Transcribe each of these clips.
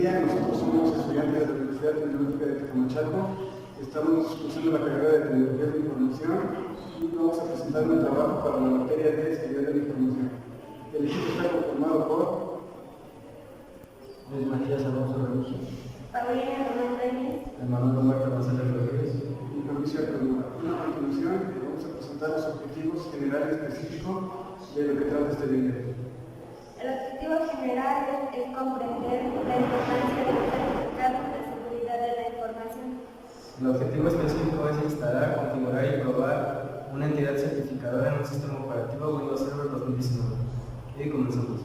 día. Nosotros somos estudiantes de la Universidad Tecnológica de Tecamachalco. Estamos cursando la carrera de Tecnología de Información y vamos a presentar un trabajo para la materia de Seguridad de la Información. El equipo está conformado por Luis Matías Alonso Rebuso, Paulina Román Reyes, Emanuel Huerta González Rodríguez y Mauricio Cardona. A continuación, vamos a presentar los objetivos generales específicos de lo que trata este video. El objetivo general es comprender la importancia de los certificados de seguridad de la información. El objetivo específico es instalar, configurar y probar una entidad certificadora en un sistema operativo Windows Server 2019. Y comenzamos.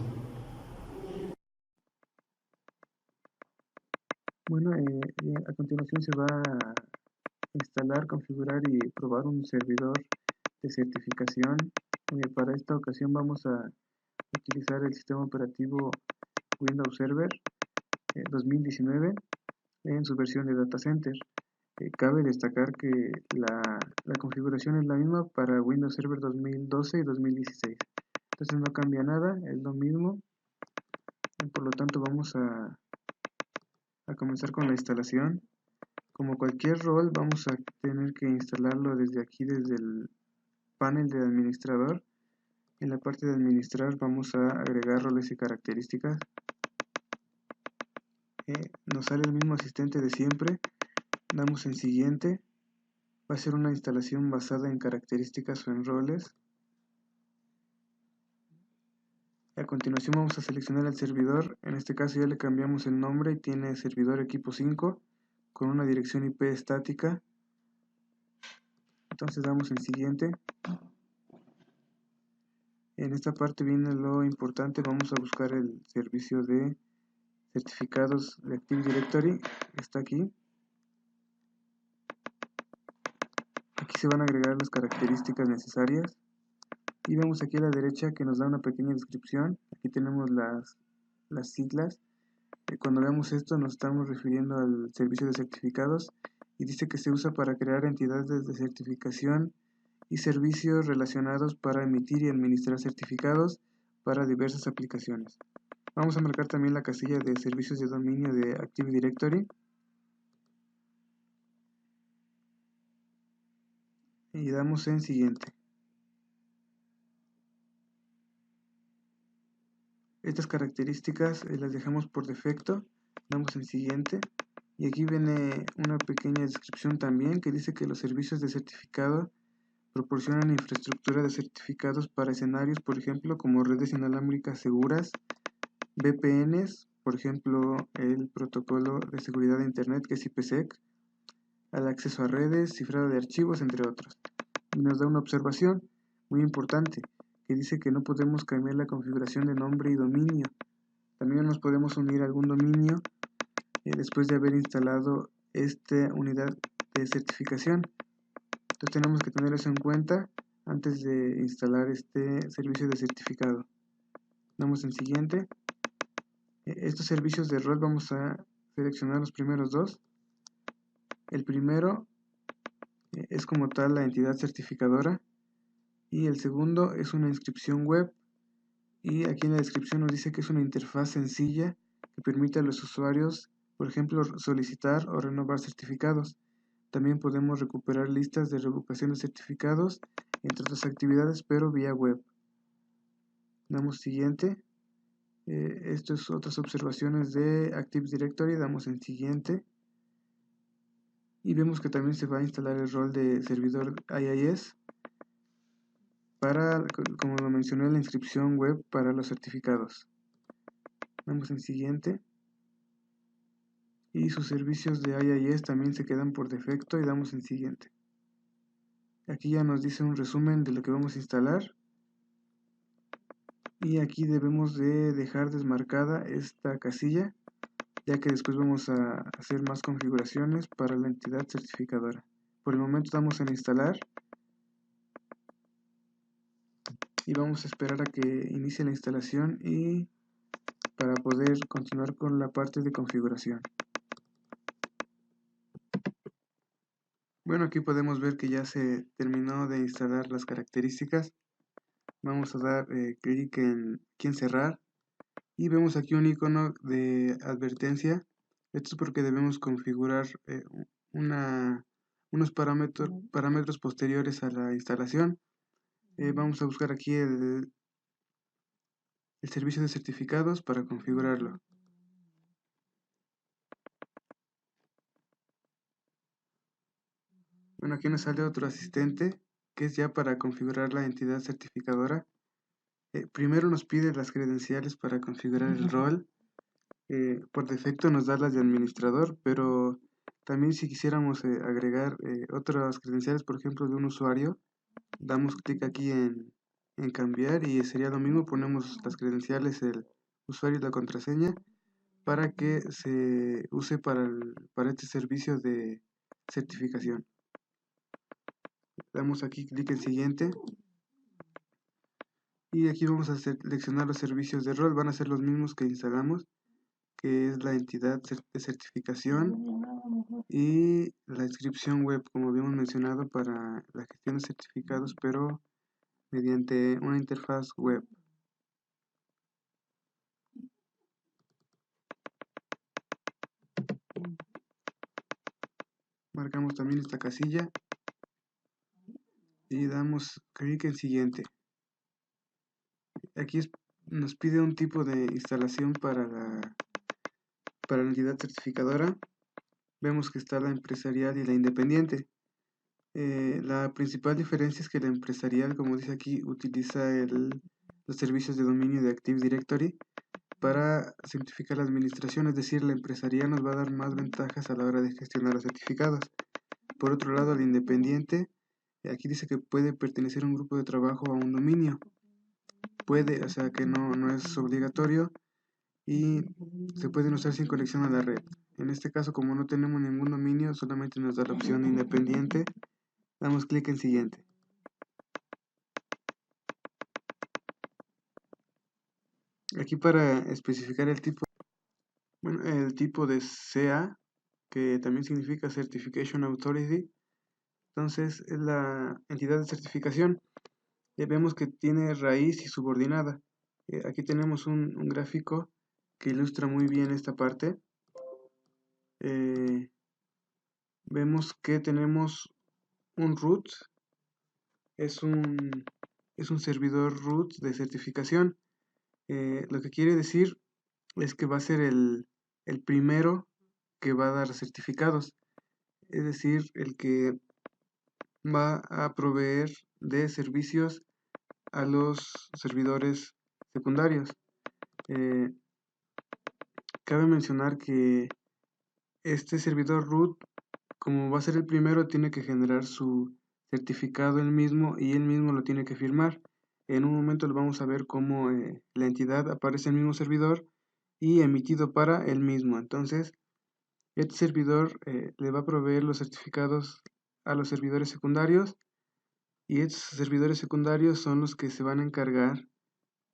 Bueno, a continuación se va a instalar, configurar y probar un servidor de certificación. Para esta ocasión vamos a utilizar el sistema operativo Windows Server 2019 en su versión de Data Center. Cabe destacar que la configuración es la misma para Windows Server 2012 y 2016. Entonces no cambia nada, es lo mismo. Por lo tanto vamos a comenzar con la instalación. Como cualquier rol, vamos a tener que instalarlo desde aquí, desde el panel de administrador. En la parte de administrar vamos a agregar roles y características. Nos sale el mismo asistente de siempre. Damos en siguiente. Va a ser una instalación basada en características o en roles. A continuación vamos a seleccionar el servidor. En este caso ya le cambiamos el nombre y tiene servidor equipo 5 con una dirección IP estática. Entonces damos en siguiente. En esta parte viene lo importante. Vamos a buscar el servicio de certificados de Active Directory. Está aquí. Aquí se van a agregar las características necesarias. Y vemos aquí a la derecha que nos da una pequeña descripción. Aquí tenemos las siglas. Cuando veamos esto nos estamos refiriendo al servicio de certificados y dice que se usa para crear entidades de certificación y servicios relacionados para emitir y administrar certificados para diversas aplicaciones. Vamos a marcar también la casilla de servicios de dominio de Active Directory y damos en siguiente. Estas características las dejamos por defecto, damos en siguiente y aquí viene una pequeña descripción también que dice que los servicios de certificado proporcionan infraestructura de certificados para escenarios, por ejemplo, como redes inalámbricas seguras, VPNs, por ejemplo, el protocolo de seguridad de Internet que es IPsec, al acceso a redes, cifrado de archivos, entre otros. Y nos da una observación muy importante que dice que no podemos cambiar la configuración de nombre y dominio. También nos podemos unir a algún dominio después de haber instalado esta unidad de certificación. Entonces tenemos que tener eso en cuenta antes de instalar este servicio de certificado. Damos en siguiente. Estos servicios de rol vamos a seleccionar los primeros dos. El primero es como tal la entidad certificadora y el segundo es una inscripción web, y aquí en la descripción nos dice que es una interfaz sencilla que permite a los usuarios, por ejemplo, solicitar o renovar certificados. También podemos recuperar listas de revocación de certificados, entre otras actividades, pero vía web. Damos siguiente. Esto es otras observaciones de Active Directory. Damos en siguiente. Y vemos que también se va a instalar el rol de servidor IIS para, como lo mencioné, la inscripción web para los certificados. Damos en siguiente. Y sus servicios de IIS también se quedan por defecto y damos en siguiente. Aquí ya nos dice un resumen de lo que vamos a instalar. Y aquí debemos de dejar desmarcada esta casilla, ya que después vamos a hacer más configuraciones para la entidad certificadora. Por el momento damos en instalar y vamos a esperar a que inicie la instalación y para poder continuar con la parte de configuración. Bueno, aquí podemos ver que ya se terminó de instalar las características. Vamos a dar clic en cerrar y vemos aquí un icono de advertencia Esto es porque debemos configurar unos parámetros posteriores a la instalación. Vamos a buscar aquí el servicio de certificados para configurarlo. Bueno, aquí nos sale otro asistente que es ya para configurar la entidad certificadora. Primero nos pide las credenciales para configurar el rol. Por defecto nos da las de administrador, pero también si quisiéramos agregar otras credenciales, por ejemplo de un usuario, damos clic aquí en cambiar y sería lo mismo, ponemos las credenciales, el usuario y la contraseña para que se use para este servicio de certificación. Damos aquí clic en siguiente y aquí vamos a seleccionar los servicios de rol. Van a ser los mismos que instalamos, que es la entidad de certificación y la inscripción web, como habíamos mencionado, para la gestión de certificados, pero mediante una interfaz web. Marcamos también esta casilla y damos clic en siguiente. Aquí nos pide un tipo de instalación para la entidad certificadora. Vemos que está la empresarial y la independiente. La principal diferencia es que la empresarial, como dice aquí, utiliza los servicios de dominio de Active Directory para simplificar la administración, es decir, la empresarial nos va a dar más ventajas a la hora de gestionar los certificados. Por otro lado, la independiente, aquí dice que puede pertenecer a un grupo de trabajo o a un dominio. Puede, o sea que no es obligatorio y se pueden usar sin conexión a la red. En este caso, como no tenemos ningún dominio, solamente nos da la opción independiente. Damos clic en siguiente. Aquí para especificar el tipo de CA, que también significa Certification Authority, entonces es la entidad de certificación. Vemos que tiene raíz y subordinada. Aquí tenemos un gráfico que ilustra muy bien esta parte. Vemos que tenemos un root, es un servidor root de certificación. Lo que quiere decir es que va a ser el primero que va a dar certificados, es decir, el que va a proveer de servicios a los servidores secundarios. Cabe mencionar que este servidor root, como va a ser el primero, tiene que generar su certificado él mismo y él mismo lo tiene que firmar. En un momento lo vamos a ver cómo la entidad aparece en el mismo servidor y emitido para él mismo. Entonces, este servidor le va a proveer los certificados a los servidores secundarios y estos servidores secundarios son los que se van a encargar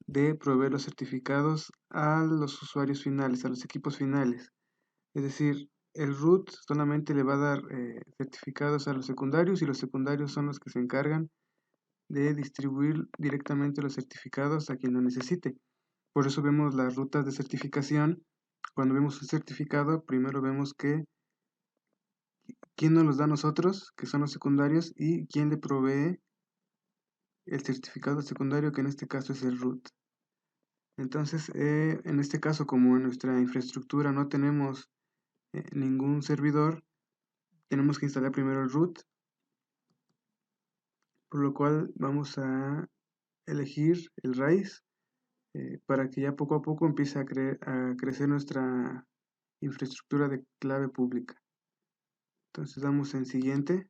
de proveer los certificados a los usuarios finales, a los equipos finales. Es decir, el root solamente le va a dar certificados a los secundarios y los secundarios son los que se encargan de distribuir directamente los certificados a quien lo necesite. Por eso vemos las rutas de certificación. Cuando vemos un certificado, primero vemos que quién nos los da a nosotros, que son los secundarios, y quién le provee el certificado secundario, que en este caso es el root. Entonces, en este caso, como en nuestra infraestructura no tenemos ningún servidor, tenemos que instalar primero el root, por lo cual vamos a elegir el raíz para que ya poco a poco empiece a crecer nuestra infraestructura de clave pública. Entonces damos en siguiente.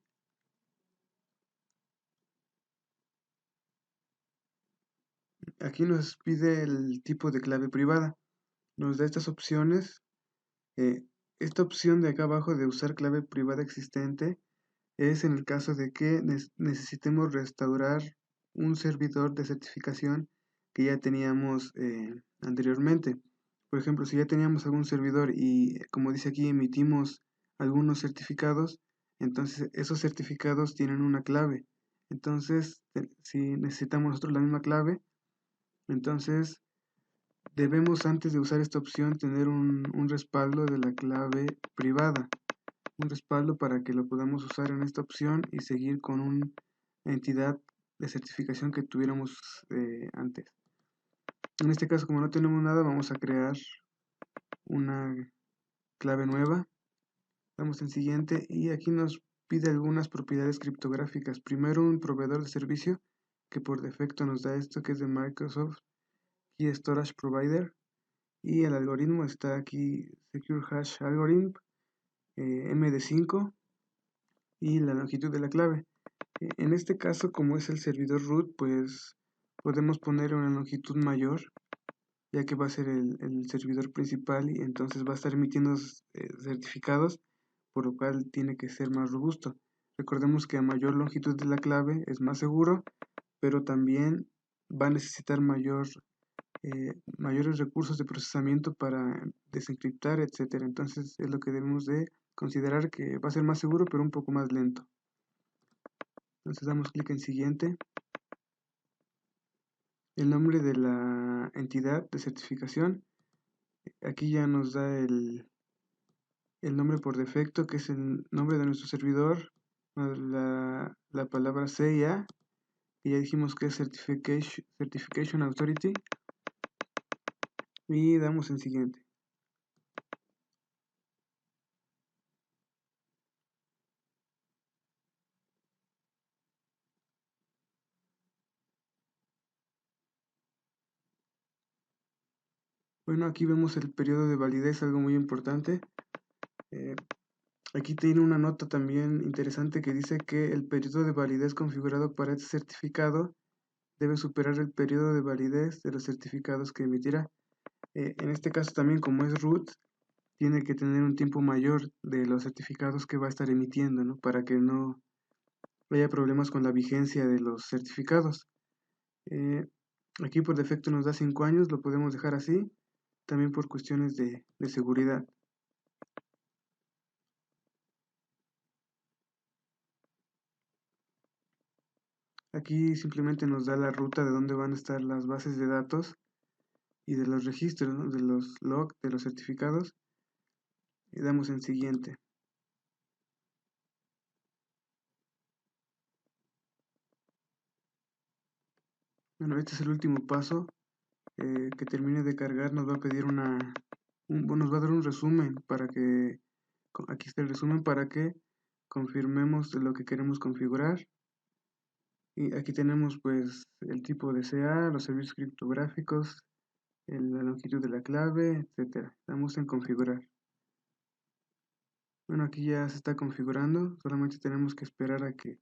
Aquí nos pide el tipo de clave privada. Nos da estas opciones. Esta opción de acá abajo de usar clave privada existente es en el caso de que necesitemos restaurar un servidor de certificación que ya teníamos anteriormente. Por ejemplo, si ya teníamos algún servidor y, como dice aquí, emitimos algunos certificados, entonces esos certificados tienen una clave. Entonces, si necesitamos nosotros la misma clave, entonces debemos antes de usar esta opción tener un respaldo de la clave privada, un respaldo para que lo podamos usar en esta opción y seguir con una entidad de certificación que tuviéramos antes. En este caso, como no tenemos nada, vamos a crear una clave nueva. Damos en siguiente y aquí nos pide algunas propiedades criptográficas. Primero, un proveedor de servicio que por defecto nos da esto, que es de Microsoft Key Storage Provider, y el algoritmo está aquí, Secure Hash Algorithm, MD5, y la longitud de la clave. En este caso, como es el servidor root, pues podemos poner una longitud mayor, ya que va a ser el servidor principal y entonces va a estar emitiendo certificados, por lo cual tiene que ser más robusto. Recordemos que a mayor longitud de la clave es más seguro, pero también va a necesitar mayores recursos de procesamiento para desencriptar, etcétera. Entonces es lo que debemos de considerar, que va a ser más seguro, pero un poco más lento. Entonces damos clic en siguiente. El nombre de la entidad de certificación, aquí ya nos da el nombre por defecto, que es el nombre de nuestro servidor, la palabra CIA, y ya dijimos que es Certification Authority, y damos en siguiente. Bueno, aquí vemos el periodo de validez, algo muy importante. Aquí tiene una nota también interesante que dice que el periodo de validez configurado para este certificado debe superar el periodo de validez de los certificados que emitirá. En este caso también, como es root, tiene que tener un tiempo mayor de los certificados que va a estar emitiendo, ¿no? Para que no haya problemas con la vigencia de los certificados. Aquí por defecto nos da 5 años, lo podemos dejar así, también por cuestiones de seguridad. Aquí simplemente nos da la ruta de dónde van a estar las bases de datos y de los registros, ¿no? De los logs, de los certificados, y damos en siguiente. Bueno, este es el último paso. Que termine de cargar, nos va a pedir nos va a dar un resumen para que, aquí está el resumen para que confirmemos lo que queremos configurar. Y aquí tenemos pues el tipo de CA, los servicios criptográficos, la longitud de la clave, etcétera. Damos en configurar. Bueno, aquí ya se está configurando, solamente tenemos que esperar a que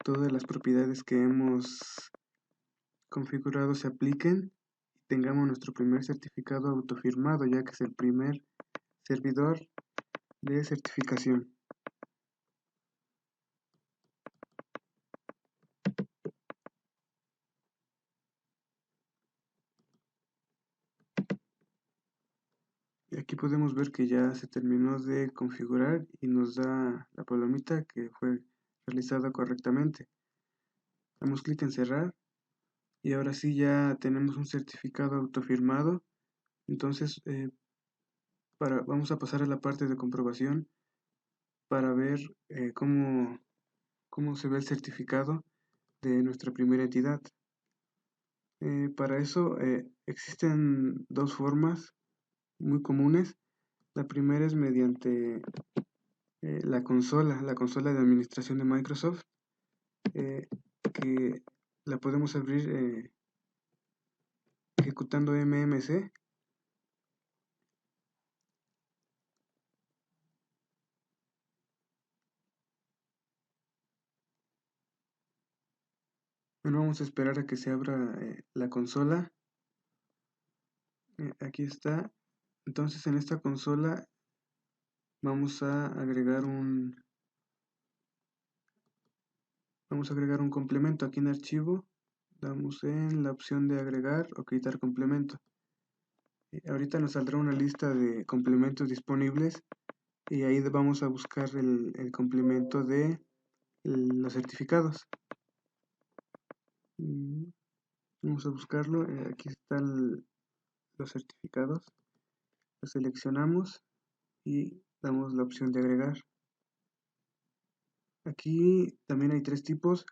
todas las propiedades que hemos configurado se apliquen y tengamos nuestro primer certificado autofirmado, ya que es el primer servidor de certificación. Y aquí podemos ver que ya se terminó de configurar y nos da la palomita que fue realizada correctamente. Damos clic en cerrar y ahora sí ya tenemos un certificado autofirmado. Entonces vamos a pasar a la parte de comprobación para ver cómo se ve el certificado de nuestra primera entidad. Para eso existen dos formas muy comunes. La primera es mediante la consola de administración de Microsoft, que la podemos abrir ejecutando MMC. Bueno, vamos a esperar a que se abra la consola. Aquí está. Entonces en esta consola vamos a agregar un complemento. Aquí en archivo damos en la opción de agregar o quitar complemento. Ahorita nos saldrá una lista de complementos disponibles y ahí vamos a buscar el complemento de los certificados. Vamos a buscarlo. Aquí está los certificados, los seleccionamos y damos la opción de agregar. Aquí también hay tres tipos.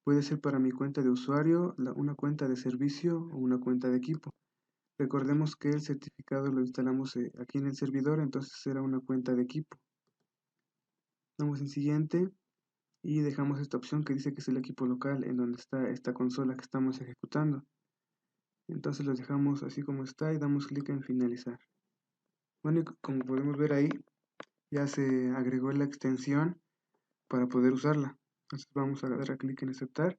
Puede ser para mi cuenta de usuario, una cuenta de servicio o una cuenta de equipo. Recordemos que el certificado lo instalamos aquí en el servidor, entonces será una cuenta de equipo. Damos en siguiente y dejamos esta opción que dice que es el equipo local en donde está esta consola que estamos ejecutando. Entonces lo dejamos así como está y damos clic en finalizar. Bueno, y como podemos ver ahí, ya se agregó la extensión para poder usarla. Entonces vamos a dar clic en aceptar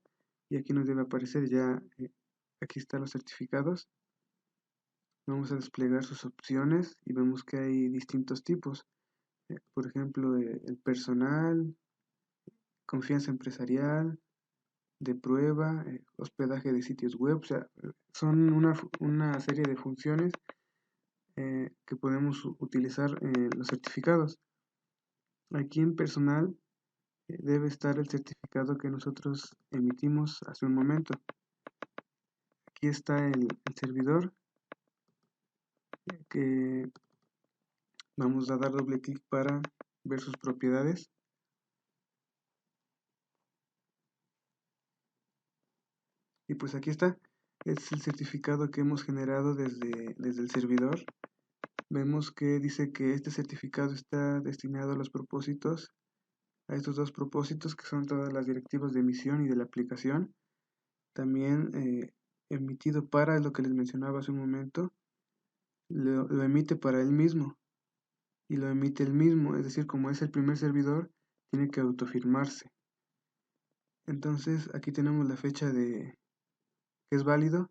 y aquí nos debe aparecer ya, aquí están los certificados. Vamos a desplegar sus opciones y vemos que hay distintos tipos. Por ejemplo, el personal, confianza empresarial, de prueba, hospedaje de sitios web. O sea, son una serie de funciones que podemos utilizar en los certificados. Aquí en personal debe estar el certificado que nosotros emitimos hace un momento. Aquí está el servidor que vamos a dar doble clic para ver sus propiedades. Y pues aquí está, es el certificado que hemos generado desde el servidor. Vemos que dice que este certificado está destinado a los propósitos, a estos dos propósitos que son todas las directivas de emisión y de la aplicación. También emitido para lo que les mencionaba hace un momento, lo emite para él mismo y lo emite él mismo, es decir, como es el primer servidor, tiene que autofirmarse. Entonces aquí tenemos la fecha de que es válido.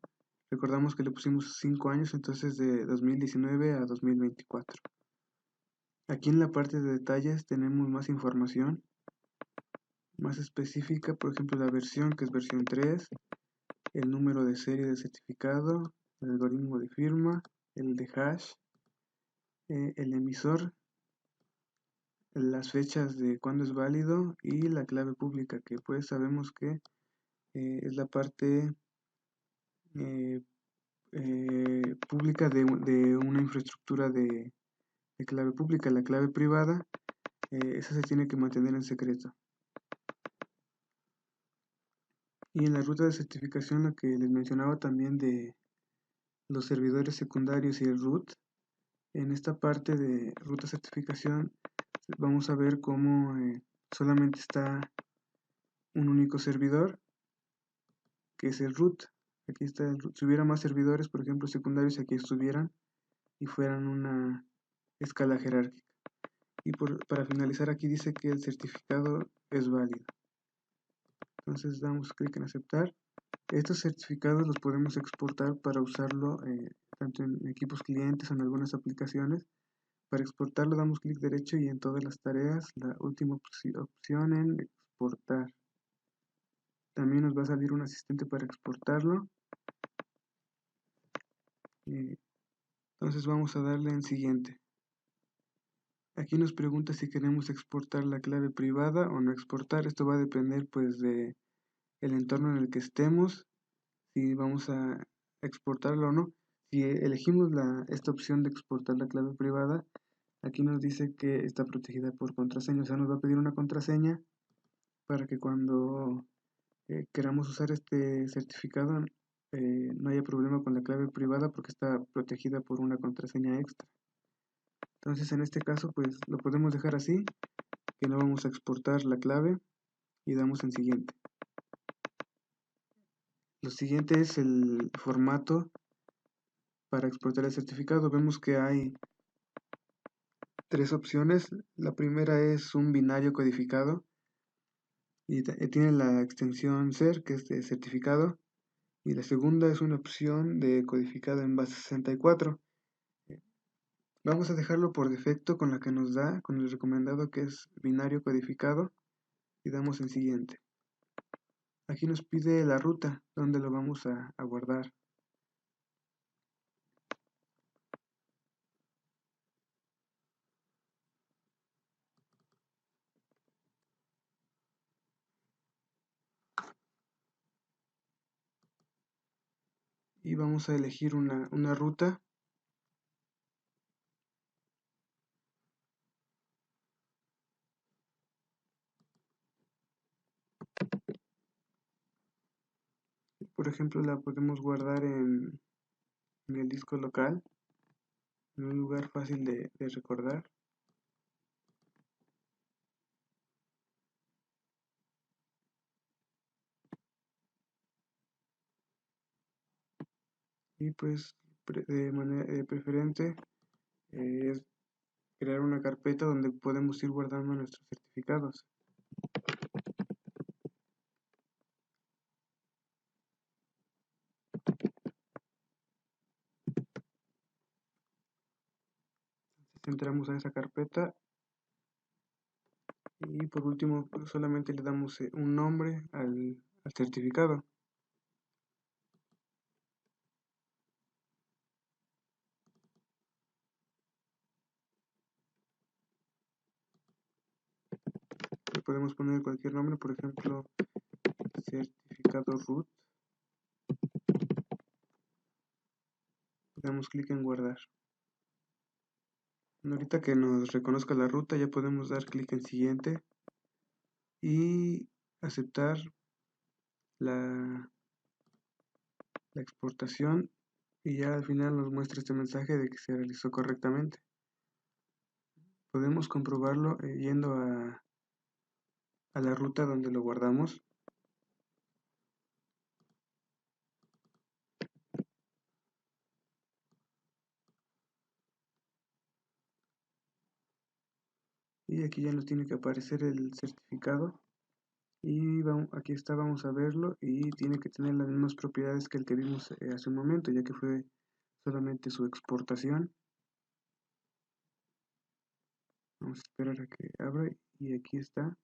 Recordamos que le pusimos 5 años, entonces de 2019 a 2024. Aquí en la parte de detalles tenemos más información, más específica, por ejemplo la versión, que es versión 3, el número de serie del certificado, el algoritmo de firma, el de hash, el emisor, las fechas de cuándo es válido y la clave pública, que pues sabemos que es la parte pública de una infraestructura de clave pública. La clave privada, esa se tiene que mantener en secreto. Y en la ruta de certificación, lo que les mencionaba también de los servidores secundarios y el root, en esta parte de ruta certificación vamos a ver cómo solamente está un único servidor, que es el root. Aquí está el root. Si hubiera más servidores, por ejemplo secundarios, aquí estuvieran y fueran una escala jerárquica. Y para finalizar, aquí dice que el certificado es válido. Entonces damos clic en aceptar. Estos certificados los podemos exportar para usarlo tanto en equipos clientes o en algunas aplicaciones. Para exportarlo damos clic derecho y en todas las tareas la última opción en exportar. También nos va a salir un asistente para exportarlo. Entonces vamos a darle en siguiente. Aquí nos pregunta si queremos exportar la clave privada o no exportar. Esto va a depender pues de el entorno en el que estemos, si vamos a exportarlo o no. Si elegimos esta opción de exportar la clave privada, aquí nos dice que está protegida por contraseña. O sea, nos va a pedir una contraseña para que cuando queramos usar este certificado no haya problema con la clave privada porque está protegida por una contraseña extra. Entonces en este caso pues lo podemos dejar así, que no vamos a exportar la clave y damos en siguiente. Lo siguiente es el formato para exportar el certificado. Vemos que hay tres opciones. La primera es un binario codificado y tiene la extensión CER, que es de certificado, y la segunda es una opción de codificado en base 64. Vamos a dejarlo por defecto con la que nos da, con el recomendado, que es binario codificado, y damos en siguiente. Aquí nos pide la ruta donde lo vamos a guardar. y vamos a elegir una ruta. Por ejemplo, la podemos guardar en el disco local, en un lugar fácil de recordar. Y pues de manera preferente es crear una carpeta donde podemos ir guardando nuestros certificados. Entramos a esa carpeta y por último pues, solamente le damos un nombre al certificado. Le podemos poner cualquier nombre, por ejemplo, certificado root. Damos clic en guardar. Ahorita que nos reconozca la ruta ya podemos dar clic en siguiente y aceptar la exportación, y ya al final nos muestra este mensaje de que se realizó correctamente. Podemos comprobarlo yendo a la ruta donde lo guardamos. Y aquí ya nos tiene que aparecer el certificado. Y aquí está, vamos a verlo y tiene que tener las mismas propiedades que el que vimos hace un momento, ya que fue solamente su exportación. Vamos a esperar a que abra y aquí está.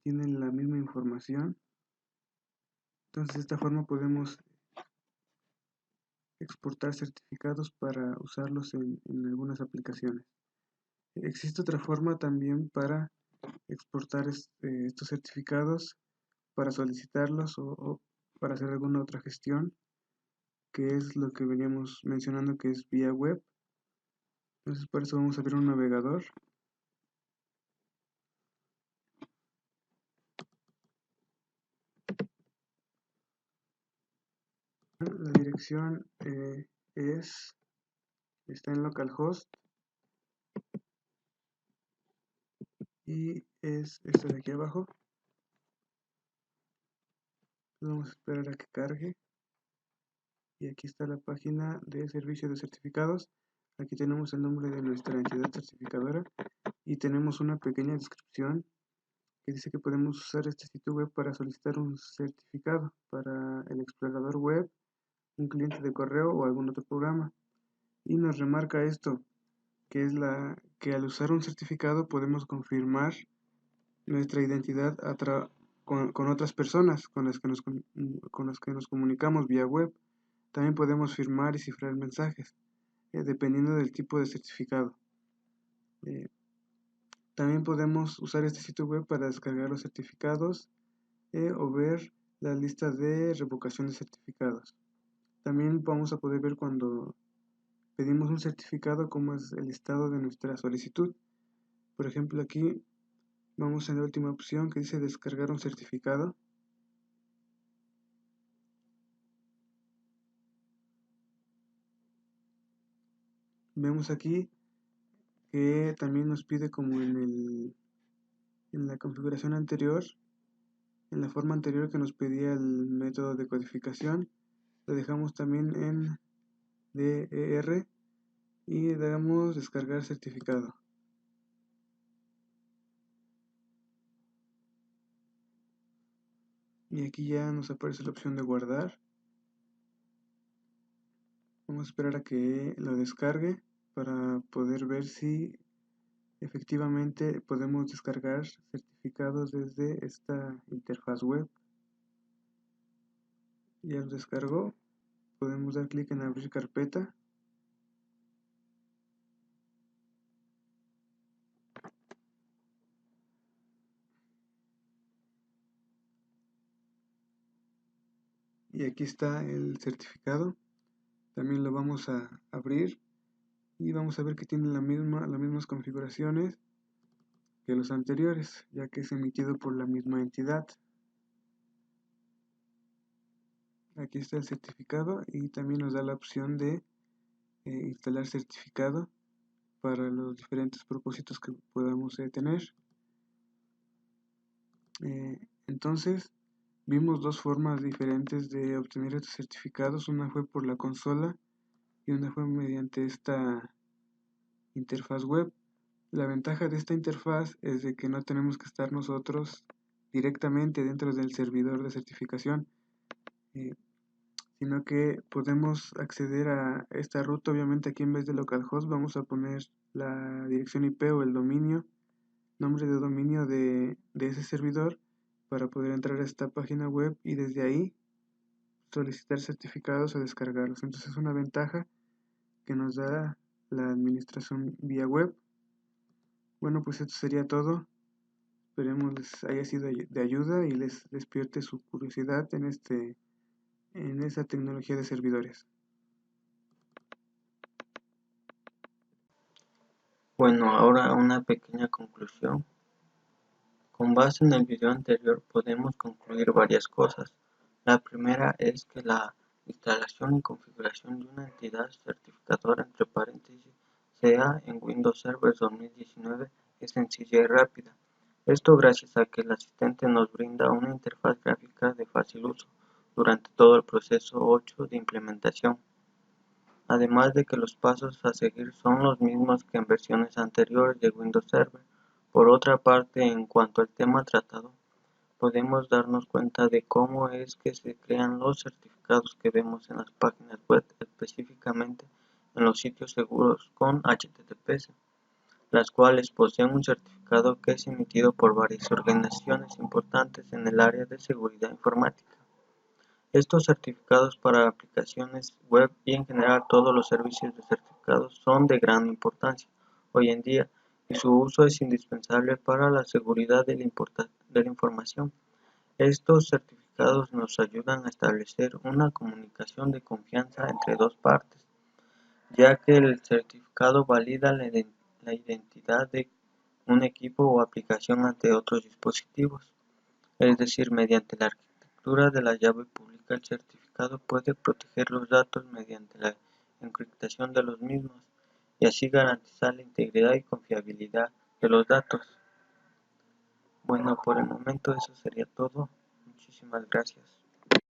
Tienen la misma información. Entonces de esta forma podemos exportar certificados para usarlos en algunas aplicaciones. Existe otra forma también para exportar estos certificados, para solicitarlos o para hacer alguna otra gestión, que es lo que veníamos mencionando, que es vía web. Entonces para eso vamos a abrir un navegador. La dirección está en localhost y es esta de aquí abajo. Vamos a esperar a que cargue. Y aquí está la página de servicio de certificados. Aquí tenemos el nombre de nuestra entidad certificadora y tenemos una pequeña descripción que dice que podemos usar este sitio web para solicitar un certificado para el explorador web, un cliente de correo o algún otro programa. Y nos remarca esto, que es que al usar un certificado podemos confirmar nuestra identidad con otras personas con las que nos comunicamos vía web. También podemos firmar y cifrar mensajes, dependiendo del tipo de certificado. También podemos usar este sitio web para descargar los certificados o ver la lista de revocación de certificados. También vamos a poder ver cuando pedimos un certificado cómo es el estado de nuestra solicitud. Por ejemplo, aquí vamos en la última opción que dice descargar un certificado. Vemos aquí que también nos pide, como en la configuración anterior, en la forma anterior que nos pedía el método de codificación, lo dejamos también en DER y damos descargar certificado. Y aquí ya nos aparece la opción de guardar. Vamos a esperar a que lo descargue para poder ver si efectivamente podemos descargar certificados desde esta interfaz web. Ya lo descargó. Podemos dar clic en abrir carpeta. Y aquí está el certificado. También lo vamos a abrir y vamos a ver que tiene las mismas configuraciones que los anteriores, ya que es emitido por la misma entidad. Aquí está el certificado y también nos da la opción de instalar certificado para los diferentes propósitos que podamos tener. Entonces, vimos dos formas diferentes de obtener estos certificados. Una fue por la consola y una fue mediante esta interfaz web. La ventaja de esta interfaz es de que no tenemos que estar nosotros directamente dentro del servidor de certificación, sino que podemos acceder a esta ruta. Obviamente aquí en vez de localhost vamos a poner la dirección IP o el dominio, nombre de dominio de ese servidor, para poder entrar a esta página web y desde ahí solicitar certificados o descargarlos. Entonces es una ventaja que nos da la administración vía web. Bueno, pues esto sería todo. Esperemos les haya sido de ayuda y les despierte su curiosidad en esa tecnología de servidores. Bueno, ahora una pequeña conclusión. Con base en el video anterior podemos concluir varias cosas. La primera es que la instalación y configuración de una entidad certificadora entre paréntesis CA en Windows Server 2019 es sencilla y rápida. Esto gracias a que el asistente nos brinda una interfaz gráfica de fácil uso durante todo el proceso 8 de implementación. Además de que los pasos a seguir son los mismos que en versiones anteriores de Windows Server. Por otra parte, en cuanto al tema tratado, podemos darnos cuenta de cómo es que se crean los certificados que vemos en las páginas web, específicamente en los sitios seguros con HTTPS, las cuales poseen un certificado que es emitido por varias organizaciones importantes en el área de seguridad informática. Estos certificados para aplicaciones web y en general todos los servicios de certificados son de gran importancia hoy en día y su uso es indispensable para la seguridad de la información. Estos certificados nos ayudan a establecer una comunicación de confianza entre dos partes, ya que el certificado valida la identidad de un equipo o aplicación ante otros dispositivos. Es decir, mediante la arquitectura de la llave pública, el certificado puede proteger los datos mediante la encriptación de los mismos y así garantizar la integridad y confiabilidad de los datos. Bueno, por el momento eso sería todo. Muchísimas gracias.